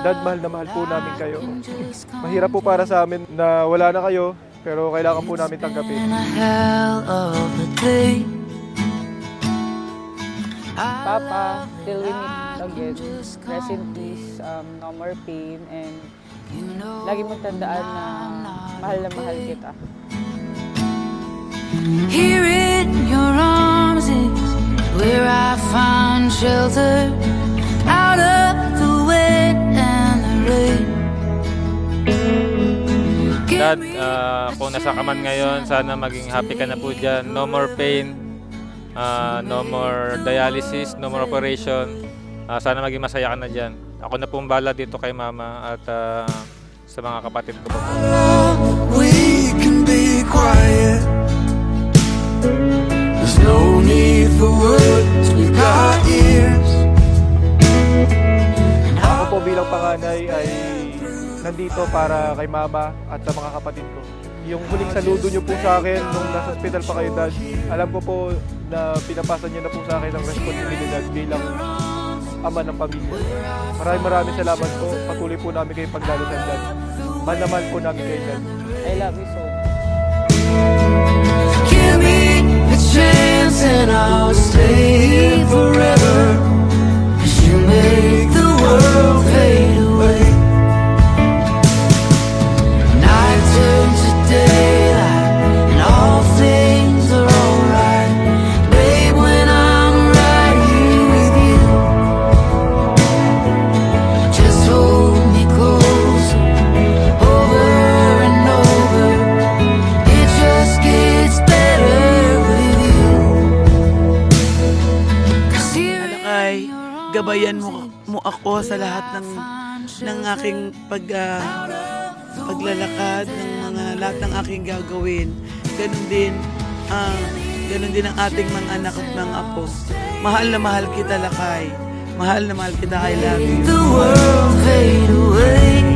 Dad, mahal na mahal po namin kayo. Mahirap po para sa amin na wala na kayo, pero kailangan po namin tanggapin. Papa, till we meet again, rest in peace, no more pain, and lagi mong tandaan na mahal kita. Here in your arms is where I found shelter out of the wet and the rain. Dad, kung nasa ka man ngayon, sana maging happy ka na po dyan. No more pain, no more dialysis, no more operation. Sana maging masaya ka na dyan. Ako na pong bala dito kay Mama at sa mga kapatid ko po. We can be quiet. There's no need for words, we got ears. Ako po bilang panganay ay nandito para kay Mama at sa mga kapatid ko. Yung huling saludo nyo po sa akin nung nasa hospital pa kayo, Dad, alam ko po na pinapasa nyo na po sa akin ang responsibilidad bilang ama ng pamilya. Maraming salamat po. Patuloy po namin kayo pagdalasan, Dad. Man naman po namin kayo, Dad. I love you so much. Give me a chance and I'll stay here forever. 'Cause you make the world fade away. Night turns to daylight and all things are alright. Babe, when I'm right here with you, just hold me close over and over. It just gets better with you. 'Cause here in Ay, your arms gabayan mo ako sa lahat ng aking paglalakad, ng lahat ng aking gagawin. Ganun din ang ating mga anak at mga apo. Mahal na mahal kita, Lakay. Mahal na mahal kita, I love you. the world fade away.